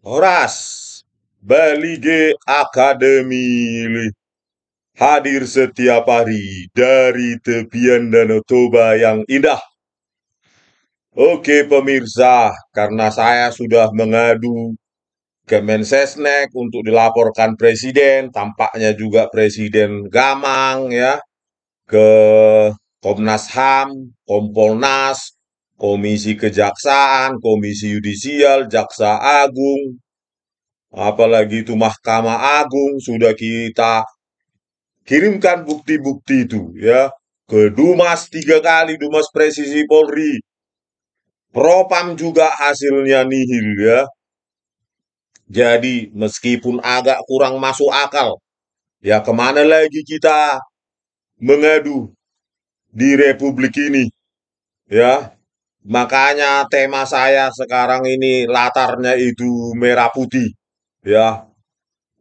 Horas, Balige Academy hadir setiap hari dari tepian Danau Toba yang indah. Oke pemirsa, karena saya sudah mengadu ke Mensesnek untuk dilaporkan presiden, tampaknya juga presiden gamang ya, ke Komnas HAM, Kompolnas, Komisi Kejaksaan, Komisi Yudisial, Jaksa Agung, apalagi itu Mahkamah Agung sudah kita kirimkan bukti-bukti itu ya ke Dumas 3 kali, Dumas Presisi Polri. Propam juga hasilnya nihil ya. Jadi meskipun agak kurang masuk akal, ya kemana lagi kita mengadu di Republik ini ya. Makanya tema saya sekarang ini latarnya itu merah putih ya.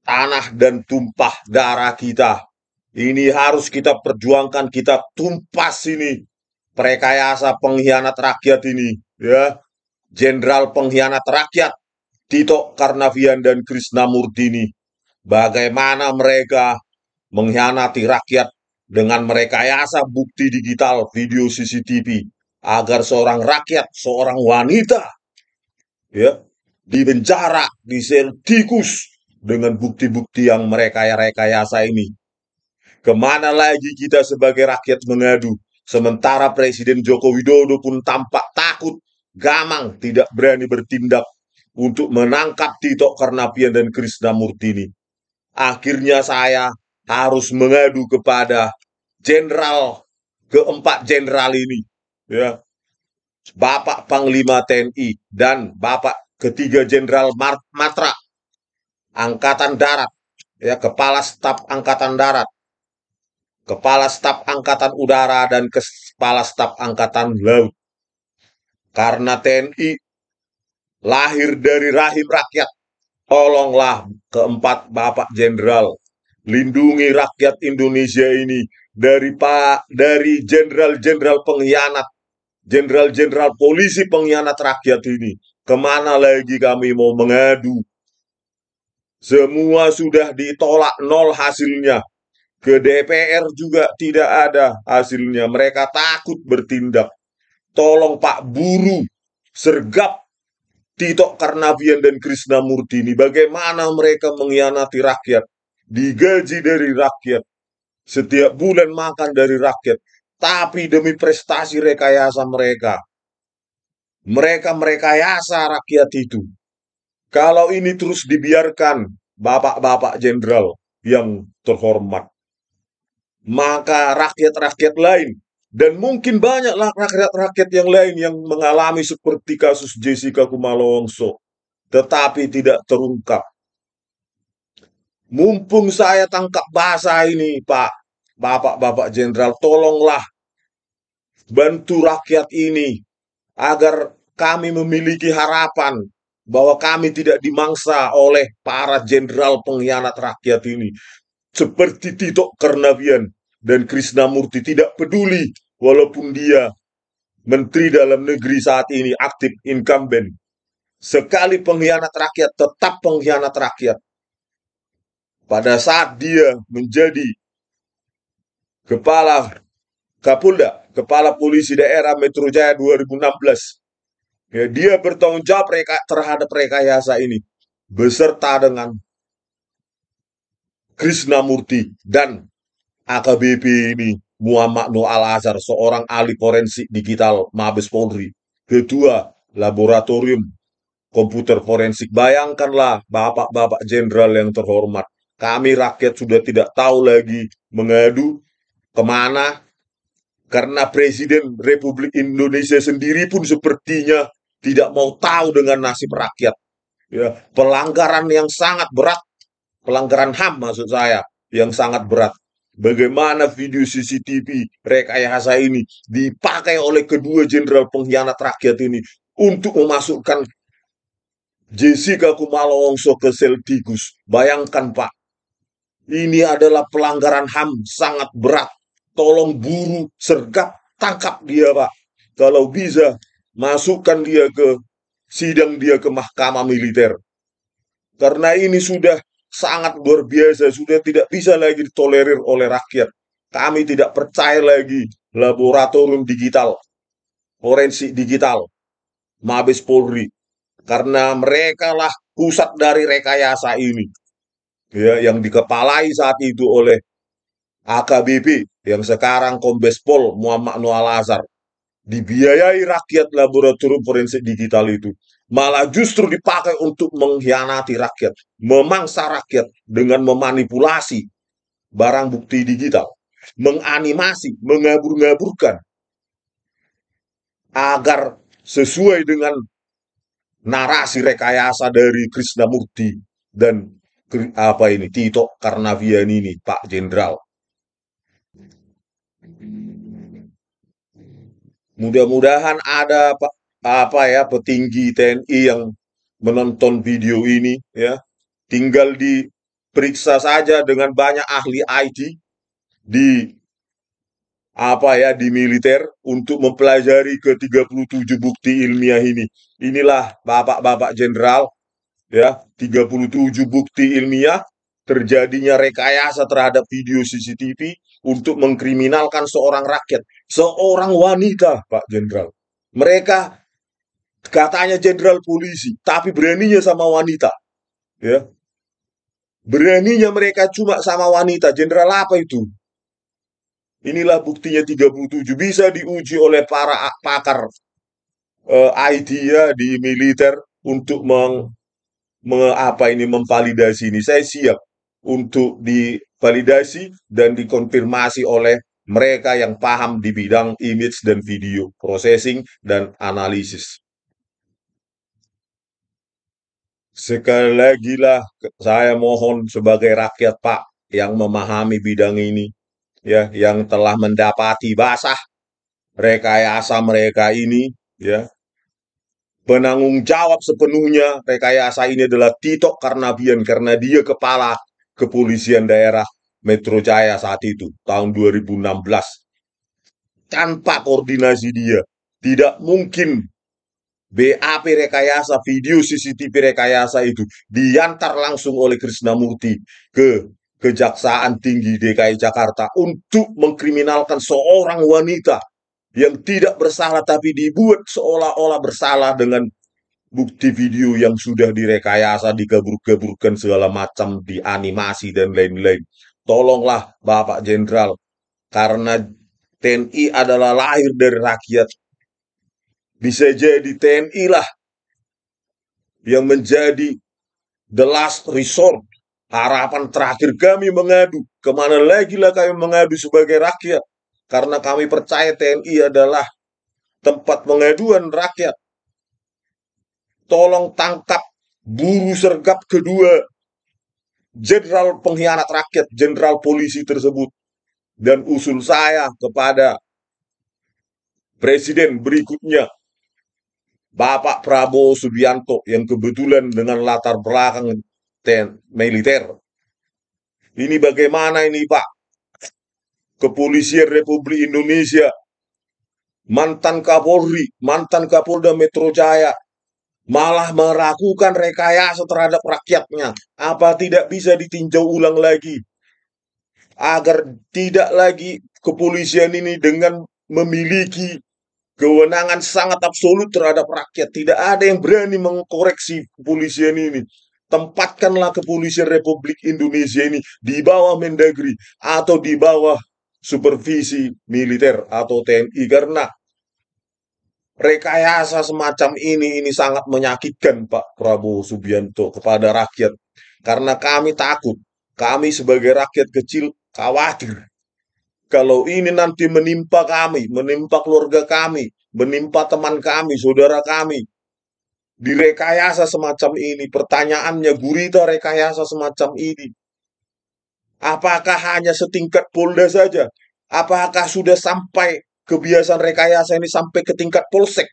Tanah dan tumpah darah kita. Ini harus kita perjuangkan, kita tumpas ini prekayasa pengkhianat rakyat ini, ya. Jenderal pengkhianat rakyat Tito Karnavian dan Krisnamurti ini. Bagaimana mereka mengkhianati rakyat dengan merekayasa bukti digital video CCTV agar seorang rakyat, seorang wanita ya di penjara, di sel tikus dengan bukti-bukti yang mereka rekayasa ini. Kemana lagi kita sebagai rakyat mengadu? Sementara Presiden Joko Widodo pun tampak takut, gamang, tidak berani bertindak untuk menangkap Tito Karnavian dan Krisnamurti ini. Akhirnya saya harus mengadu kepada jenderal keempat jenderal ini, ya, Bapak Panglima TNI dan Bapak ketiga Jenderal Matra Angkatan Darat, ya, Kepala Staf Angkatan Darat, Kepala Staf Angkatan Udara, dan Kepala Staf Angkatan Laut. Karena TNI lahir dari rahim rakyat, tolonglah keempat Bapak Jenderal, lindungi rakyat Indonesia ini dari jenderal-jenderal pengkhianat, jenderal-jenderal polisi pengkhianat rakyat ini. Kemana lagi kami mau mengadu? Semua sudah ditolak, nol hasilnya. Ke DPR juga tidak ada hasilnya. Mereka takut bertindak. Tolong Pak Buru, sergap Tito Karnavian dan Krisnamurti ini. Bagaimana mereka mengkhianati rakyat. Digaji dari rakyat. Setiap bulan makan dari rakyat. Tapi demi prestasi rekayasa mereka. Mereka merekayasa rakyat itu. Kalau ini terus dibiarkan, bapak-bapak jenderal yang terhormat, maka rakyat-rakyat lain, dan mungkin banyaklah rakyat-rakyat yang lain yang mengalami seperti kasus Jessica Kumala Wongso, tetapi tidak terungkap. Mumpung saya tangkap bahasa ini, Pak, bapak-bapak jenderal, tolonglah bantu rakyat ini agar kami memiliki harapan bahwa kami tidak dimangsa oleh para jenderal pengkhianat rakyat ini. Seperti Tito Karnavian dan Krisnamurti, tidak peduli walaupun dia Menteri Dalam Negeri saat ini aktif incumbent. Sekali pengkhianat rakyat, tetap pengkhianat rakyat. Pada saat dia menjadi kepala Kapolda, kepala polisi daerah Metro Jaya 2016, ya, dia bertanggung jawab terhadap rekayasa ini beserta dengan Krisnamurti dan AKBP ini Muhammad Nur Al-Azhar, seorang ahli forensik digital Mabes Polri, ketua laboratorium komputer forensik. Bayangkanlah bapak-bapak jenderal yang terhormat, kami rakyat sudah tidak tahu lagi mengadu kemana, karena Presiden Republik Indonesia sendiri pun sepertinya tidak mau tahu dengan nasib rakyat. Ya, pelanggaran yang sangat berat, pelanggaran HAM maksud saya, yang sangat berat. Bagaimana video CCTV rekayasa ini dipakai oleh kedua jenderal pengkhianat rakyat ini untuk memasukkan Jessica Kumala Wongso ke sel tikus. Bayangkan Pak, ini adalah pelanggaran HAM sangat berat. Tolong buru, sergap, tangkap dia Pak. Kalau bisa masukkan dia ke sidang, dia ke mahkamah militer. Karena ini sudah sangat luar biasa, sudah tidak bisa lagi ditolerir oleh rakyat. Kami tidak percaya lagi laboratorium digital, forensik digital, Mabes Polri, karena mereka lah pusat dari rekayasa ini, ya, yang dikepalai saat itu oleh AKBP yang sekarang Kombes Pol Muhammad Noah Lazar. Dibiayai rakyat laboratorium forensik digital itu. Malah justru dipakai untuk mengkhianati rakyat, memangsa rakyat dengan memanipulasi barang bukti digital, menganimasi, mengabur-ngaburkan agar sesuai dengan narasi rekayasa dari Krishnamurti dan apa ini Tito Karnavian ini, Pak Jenderal. Mudah-mudahan ada apa ya petinggi TNI yang menonton video ini, ya. Tinggal diperiksa saja dengan banyak ahli IT di apa ya di militer untuk mempelajari ke 37 bukti ilmiah ini. Inilah Bapak-bapak Jenderal, ya, 37 bukti ilmiah terjadinya rekayasa terhadap video CCTV untuk mengkriminalkan seorang rakyat, seorang wanita, Pak Jenderal. Mereka katanya jenderal polisi, tapi beraninya sama wanita, ya. Beraninya mereka cuma sama wanita. Jenderal apa itu? Inilah buktinya 37 bisa diuji oleh para pakar IT ya di militer untuk apa ini memvalidasi ini. Saya siap untuk divalidasi dan dikonfirmasi oleh mereka yang paham di bidang image dan video processing dan analisis. Sekali lagi lah saya mohon sebagai rakyat, Pak, yang memahami bidang ini, ya, yang telah mendapati basah rekayasa mereka ini, ya, penanggung jawab sepenuhnya rekayasa ini adalah Tito Karnavian karena dia kepala kepolisian daerah Metro Jaya saat itu tahun 2016. Tanpa koordinasi dia tidak mungkin BAP rekayasa, video CCTV rekayasa itu diantar langsung oleh Krishnamurti ke Kejaksaan Tinggi DKI Jakarta untuk mengkriminalkan seorang wanita yang tidak bersalah tapi dibuat seolah-olah bersalah dengan bukti video yang sudah direkayasa, dikabur-kaburkan segala macam, dianimasi dan lain-lain. Tolonglah Bapak Jenderal, karena TNI adalah lahir dari rakyat. Bisa jadi TNI lah yang menjadi the last resort, harapan terakhir kami mengadu. Kemana lagi lah kami mengadu sebagai rakyat? Karena kami percaya TNI adalah tempat pengaduan rakyat. Tolong tangkap buru sergap kedua jenderal pengkhianat rakyat, jenderal polisi tersebut. Dan usul saya kepada presiden berikutnya, Bapak Prabowo Subianto, yang kebetulan dengan latar belakang militer. Ini bagaimana ini, Pak? Kepolisian Republik Indonesia, mantan Kapolri, mantan Kapolda Metro Jaya, malah melakukan rekayasa terhadap rakyatnya. Apa tidak bisa ditinjau ulang lagi? Agar tidak lagi kepolisian ini dengan memiliki kewenangan sangat absolut terhadap rakyat. Tidak ada yang berani mengkoreksi kepolisian ini. Tempatkanlah kepolisian Republik Indonesia ini di bawah Mendagri atau di bawah supervisi militer atau TNI, karena rekayasa semacam ini sangat menyakitkan, Pak Prabowo Subianto, kepada rakyat. Karena kami takut, kami sebagai rakyat kecil khawatir kalau ini nanti menimpa kami, menimpa keluarga kami, menimpa teman kami, saudara kami, direkayasa semacam ini. Pertanyaannya, gurita rekayasa semacam ini, apakah hanya setingkat Polda saja? Apakah sudah sampai kebiasaan rekayasa ini sampai ke tingkat Polsek,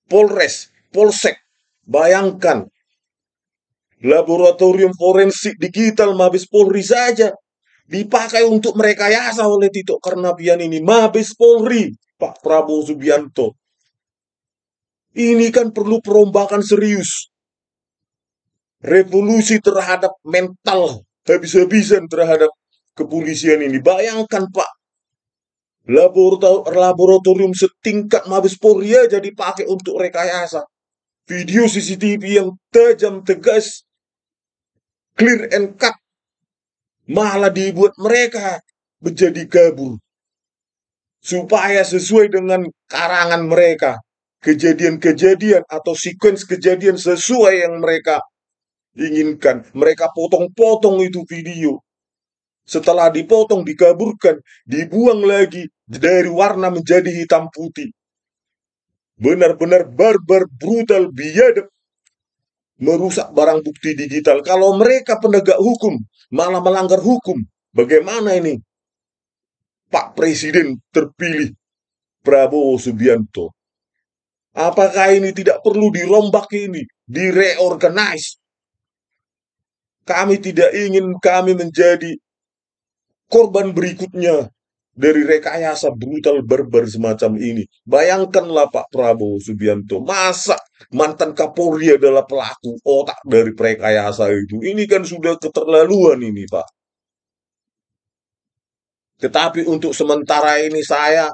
Polres, Polsek? Bayangkan, laboratorium forensik digital Mabes Polri saja dipakai untuk merekayasa oleh Tito Karnavian ini. Mabes Polri, Pak Prabowo Subianto. Ini kan perlu perombakan serius. Revolusi terhadap mental habis-habisan terhadap kepolisian ini. Bayangkan Pak, laboratorium setingkat Mabes Polri aja dipakai untuk rekayasa. Video CCTV yang tajam, tegas, clear and cut, malah dibuat mereka menjadi kabur. Supaya sesuai dengan karangan mereka, kejadian-kejadian atau sequence kejadian sesuai yang mereka inginkan. Mereka potong-potong itu video. Setelah dipotong, dikaburkan, dibuang lagi dari warna menjadi hitam putih. Benar-benar barbar, brutal, biadab, merusak barang bukti digital. Kalau mereka penegak hukum malah melanggar hukum, bagaimana ini Pak Presiden terpilih Prabowo Subianto? Apakah ini tidak perlu dirombak ini, direorganize? Kami tidak ingin kami menjadi korban berikutnya dari rekayasa brutal barbar semacam ini. Bayangkanlah Pak Prabowo Subianto, masa mantan Kapolri adalah pelaku otak dari rekayasa itu. Ini kan sudah keterlaluan ini Pak. Tetapi untuk sementara ini saya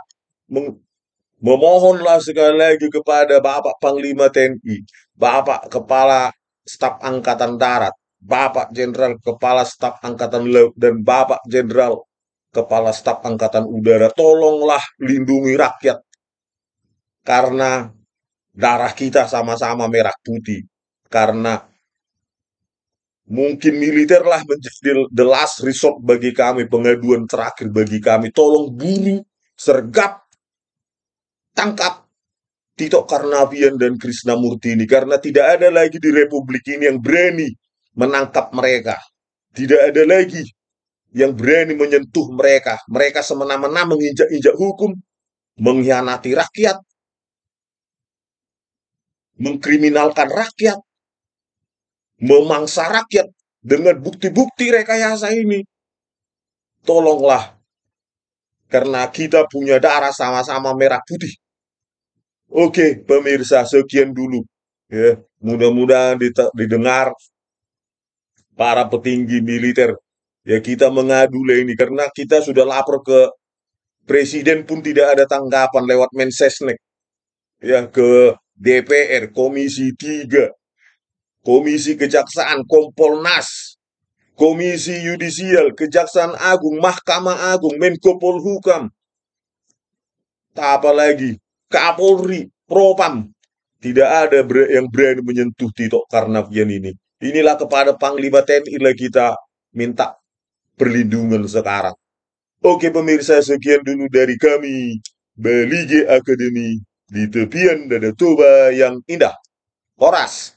memohonlah sekali lagi kepada Bapak Panglima TNI, Bapak Kepala Staf Angkatan Darat, Bapak Jenderal Kepala Staf Angkatan Laut, dan Bapak Jenderal Kepala Staf Angkatan Udara, tolonglah lindungi rakyat. Karena darah kita sama-sama merah putih. Karena mungkin militer lah menjadi the last resort bagi kami, pengaduan terakhir bagi kami. Tolong buru, sergap, tangkap Tito Karnavian dan Krisnamurti ini. Karena tidak ada lagi di Republik ini yang berani menangkap mereka. Tidak ada lagi yang berani menyentuh mereka. Mereka semena-mena menginjak-injak hukum, mengkhianati rakyat, mengkriminalkan rakyat, memangsa rakyat dengan bukti-bukti rekayasa ini. Tolonglah, karena kita punya darah sama-sama merah putih. Oke, pemirsa, sekian dulu. Ya, mudah-mudahan didengar para petinggi militer. Ya, kita mengadu lah ini karena kita sudah lapor ke presiden pun tidak ada tanggapan lewat Mensesnek. Ya, ke DPR, Komisi 3, Komisi Kejaksaan, Kompolnas, Komisi Yudisial, Kejaksaan Agung, Mahkamah Agung, Menko Polhukam, apalagi Kapolri, Propam. Tidak ada yang berani menyentuh Tito Karnavian ini. Inilah kepada Panglima TNI lah kita minta perlindungan sekarang. Oke pemirsa, sekian dulu dari kami, Balige Academy, di tepian Danau Toba yang indah. Horas.